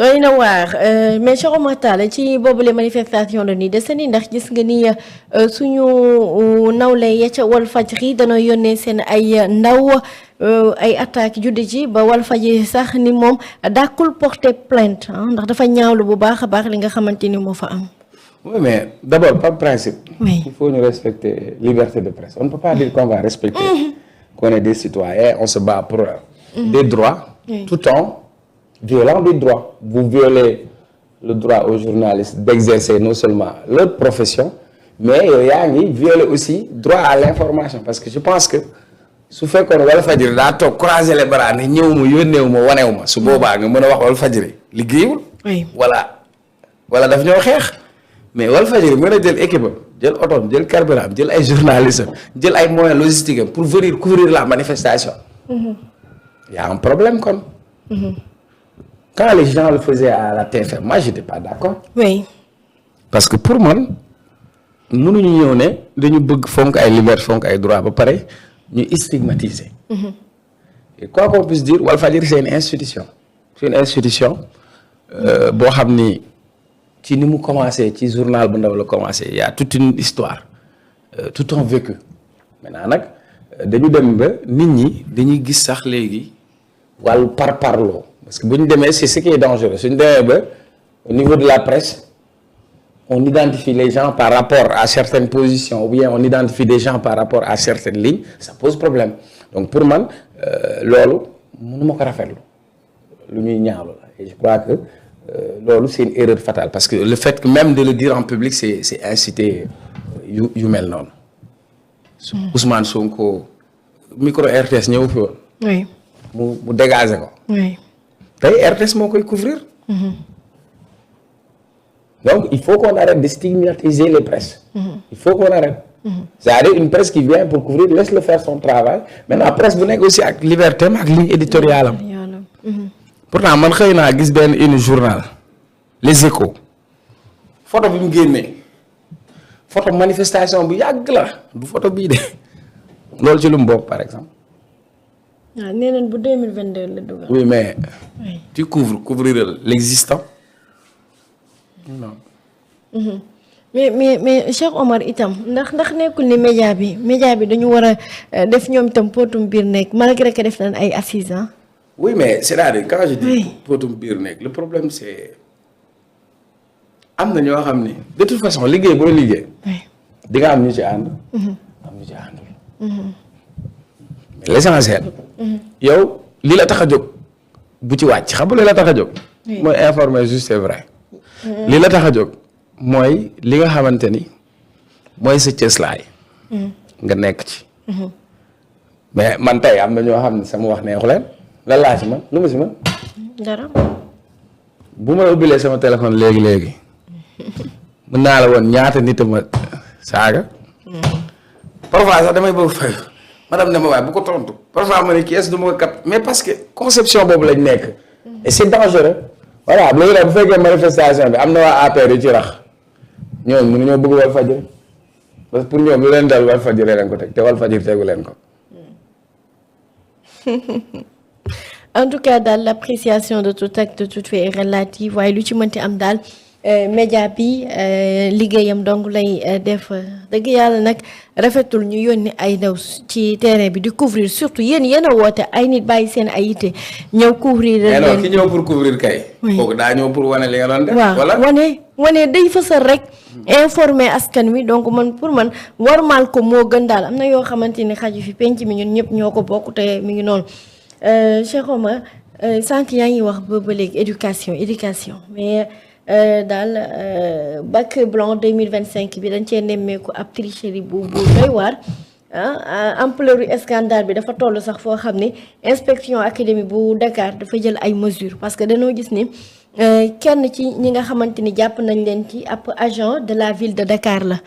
doy na waar mais Cheikh Oumar Tall ci boobule manifestation la nii deseni ndax gis nga ni suñu nawle ya ca Walfadjri danoo yónnee seen ay ndaw ay attaque juddi ci ba Walfadjri sax ni moom dàkkul porter plainte ndax dafa ñaawlu bu baax a baax li nga xamante ni moo fa am. Oui, mais d'abord, par principe, oui. Il faut nous respecter la liberté de presse. On ne peut pas dire qu'on va respecter, qu'on est des citoyens, on se bat pour des droits, tout en violant des droits. Vous violez le droit aux journalistes d'exercer non seulement leur profession, mais vous violez aussi le droit à l'information. Parce que je pense que su fekkoon Walfadjri daa toog croiser les bras ne ñëw ma yónneewu ma waneewu ma su boobaa nga mën a wax Walfadjri liggéeyul. wala daf ñoo xeex. mais Walfadjri mën a jël équipe am jël oto jël carburant jël ay journalistes jël ay moyens logistiques pour venir couvrir la manifestation. Y a un problème kon. Quand les gens le faisaient à la TFM moi j'étais pas d'accord. oui. parce que pour man mënuñu ñëw ne dañu bëgg fonk ay liberté fonk ay droit ba pare ñu stigmatiser. et quoi qu'on puisse dire Walfadjri c'est une institution. c'est une institution boo xam ni. ci ni mu commencé ci journal bu ndaw la commencé il y a toute une histoire tout un vécu maintenant nag dañu dem ba nit ñi dañuy gis sax léegi wàllu parparloo parce que bu ñu demee c'est ce qui est dangereux suñu demee ba au niveau de la presse on identifie les gens par rapport à certaines positions ou bien on identifie des gens par rapport à certaines lignes ça pose problème donc pour man loolu mënu ma ko rafetlu lu ñuy ñaawlu la et je crois que loolu c'est une erreur fatale parce que le fait que même de le dire en public c'est inciter yu mel noonu. Ousmane Sonko micro RTS ñëw fi woon. oui. mu dégager ko. oui. tey RTS moo koy couvrir. donc il faut qu'on arrête de stigmatiser les presses. il faut qu'on arrête. c'est-à-dire une presse qui vient pour couvrir laisse-le faire son travail maintenant presse bu nekk aussi ak liberté am ak ligne éditoriale am. pourtant man xëy naa gis benn une journal Les Échos photo bi mu génnee photo manifestation bu yàgg la du photo bii de loolu ci lu mu bokk par exemple. waaw nee nañ bu 2022 la dugal. oui mais. oui. tu couvrir l'existant non. mais Cheikh Omar itam ndax nekkul ni média bi dañu war a def ñoom itam potum biir nekk malgré que def nañ ay assises. oui mais c'est-à-dire quand je dis potum biir nekk le problème c'est am na ñoo xam ni de toute façon liggéey boo liggéey. di nga am ñu ci ànd. am ñu ci àndul. mais l'essentiel. yow li la tax a jóg bu ci wàcc xam nga li la tax a jóg. mooy informer juste et vrai. li la tax a jóg mooy li nga xamante ni mooy sa cëslaay. nga nekk ci. mais man tey am na ñoo xam ne sama wax neexu leen. lan laa ci man lu ma ci man dara bu ma ubbilee sama téléphone léegi mën naa la woon ñaata nit a ma saaga parfois sax damay bëgg fay madame ne ma waaye bu ko tontu parfois ma ne kii est-ce du ma ko kat mais parce que conception boobu lañ nekk et c'est dangereux voilà léegi nag bu fekkee manifestation bi am na waa APR yu ci rax ñoom mënuñoo bëgg Walfadjri parce que pour ñoom lu leen dal Walfadjri leen ko teg te Walfadjri tegu leen ko. en tout cas daal l'appréciation de tout acte de tout fait est relative waaye lu ci mënti am daal média bi liggéeyam donc lay def dëgg yàlla nag rafetul ñu yónni ay ndaw ci terrain bi di couvrir surtout yéen a woote ay nit bàyyi seen ay yitte ñëw couvrir. mais non ki ñëw pour couvrir kay. kooku daa ñëw pour wane li nga doon def. wala wane day fësal rek. informer askan wi donc pour man warmal ko moo gën daal am na yoo xamante ni xaju fi penc mi ñun ñëpp ñoo ko bokk te mi ngi noonu. Cheikh Omar sànq yaa ngi wax ba léegi éducation mais daal bac blanc 2025 bi dañ cee nemmeeku ab tricherie bu doy waar ampleur scandale bi dafa toll sax foo xam ne inspection académique bu Dakar dafa jël ay mesures parce que dañoo gis ni kenn ci ñi nga xamante ni jàpp nañ leen ci ab agent de la ville de Dakar la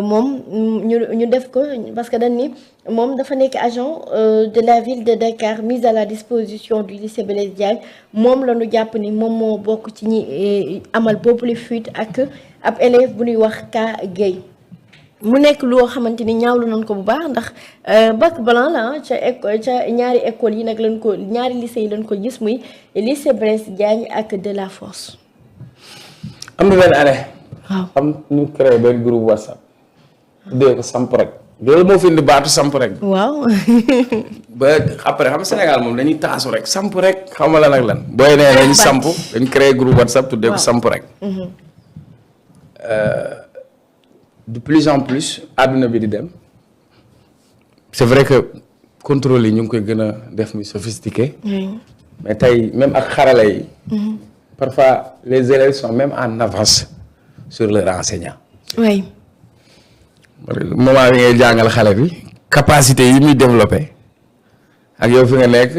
moom ñu def ko parce que dañ ni moom dafa nekk agent de la ville de Dakar mise à la disposition du lycée Blaise Diagne moom la ñu jàpp ni moom moo bokk ci ñi amal boobu la fuite ak ab élève bu ñuy wax Ka Gueye mu nekk loo xamante ni ñaawlu nañ ko bu baax ndax bac blanc la ca ñaari école yi nag lañ ko ñaari lycée yi lañ ko gis muy lycée Blaise Diagne ak Delafosse. am na benn année. waaw am ñu créé benn groupe WhatsApp. tuddee ko samp rek. loolu moo fi indi baatu samp rek. waaw. ba après xam Sénégal moom dañuy taasu rek samp rek xam nga lan ak lan. booy nee dañu samp dañ créé groupe WhatsApp tuddee ko samp rek. de plus en plus àdduna bi di dem c'est vrai que contrôle yi ñu ngi koy gën a def muy sophistiqué. mais tey même ak xarala yi. parfois les élèves sont même en avance sur leur enseignant. oui. moment bi ngay jàngal xale bi capacité yi muy développé ak yow fi nga nekk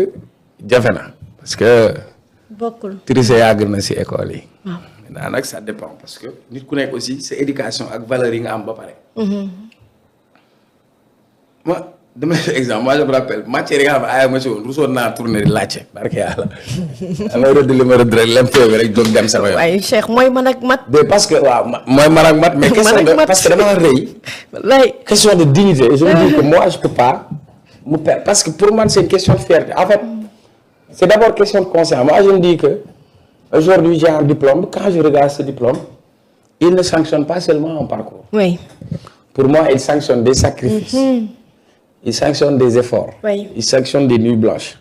jafe na parce que. bokkul tricher yàgg na ci école yi. waaw. maintenant nag ça dépend parce que nit ku nekk aussi sa éducation ak valeur yi nga am ba pare. ma dama def exemple moi je me rappelle matière yi nga xam ne aywa ma ci woon rusoon naa tourné di laajte barke yàlla. damay rëdd li ma rëdd rek lem bi rek jóg dem sama yoon. waaye Cheikh mooy man ak mat. parce que waaw mooy man ak mat. mais question de parce que dama rëy. wallaay question de dignité je me dis que moi je peux pas me perdre parce que pour moi c'est une question de fierté en fait c'est d'abord question de conscience moi je me dis que. Aujourd'hui, j'ai un diplôme. Quand je regarde ce diplôme, il ne sanctionne pas seulement un parcours. oui. Pour moi, il sanctionne des sacrifices. Il sanctionne des efforts. Oui. Il sanctionne des nuits blanches.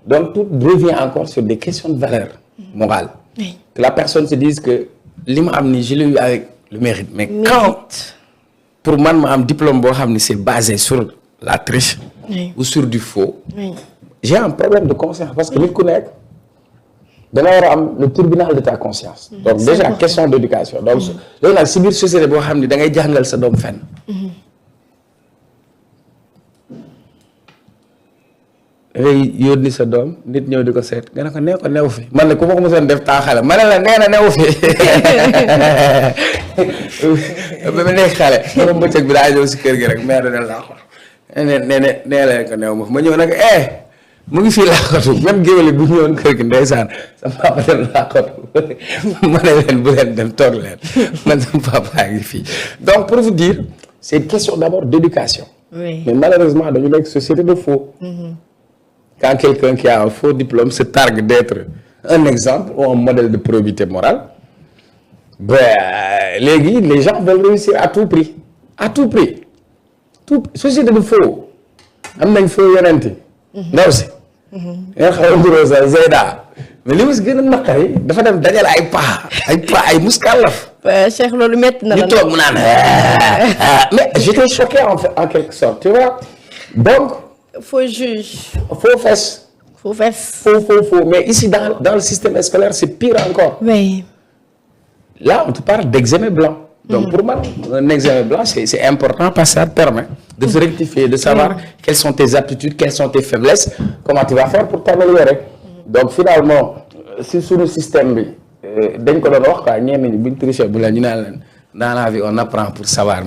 Donc, tout revient encore sur des questions de valeur morale. Oui. Que la personne se dise que l'imam, je l'ai eu avec le mérite. Mais quand, pour moi, un diplôme, c'est basé sur la triche ou sur du faux, j'ai un problème de conscience. Parce que je connais. dana war a am le tribunal de ta conscience. donc déjà important. Question d'éducation donc léegi nag si biir société boo xam ne da ngay jàngal sa doom fenn. da ngay yónni sa doom nit ñëw di ko seet nga ne ko nee ko newu fi man ne ku ma ko mosoon def temps xale ma ne la nee na newu fi ba mu nekk xale moom bëccëg bi daa ñëw si kër gi rek mère da laa ko nee leen ko newu ma fi ma ñëw nag mu ngi fii laaxatu même géwél bu ñëwoon kër gi ndeysaan sama papa dem laaxatu ma ne leen bu leen dem toog leen man sama papa ngi fii donc pour vous dire c'est une question d'abord d'éducation. Oui. Mais malheureusement dañu nekk société de faux. Quand quelqu'un qui a un faux diplôme se targue d'être un exemple ou un modèle de probité morale léegi les gens veulent réussir à tout prix société de faux am nañ faux yonente ndaw si nga xaw a nduróo sa Zeyda mais li ma si gën a naqari dafa dem dajale ay muskàllaf. Cheikh loolu métti na la. ñu toog mu naan mais j'étais choqué en quelque sorte tu vois donc. faux juge. faux mais ici dans le système scolaire c'est pire encore. oui. Là on te parle d'examen blanc. Donc pour moi un examen blanc c'est important parce que ça te permet de se rectifier, de savoir quelles sont tes aptitudes, quelles sont tes faiblesses, comment tu vas faire pour t'améliorer. Donc finalement si suñu système bi dañ ko doon wax quoi ñenn ñi buñ tricher bu la ñu naan leen dans la vie on apprend pour savoir.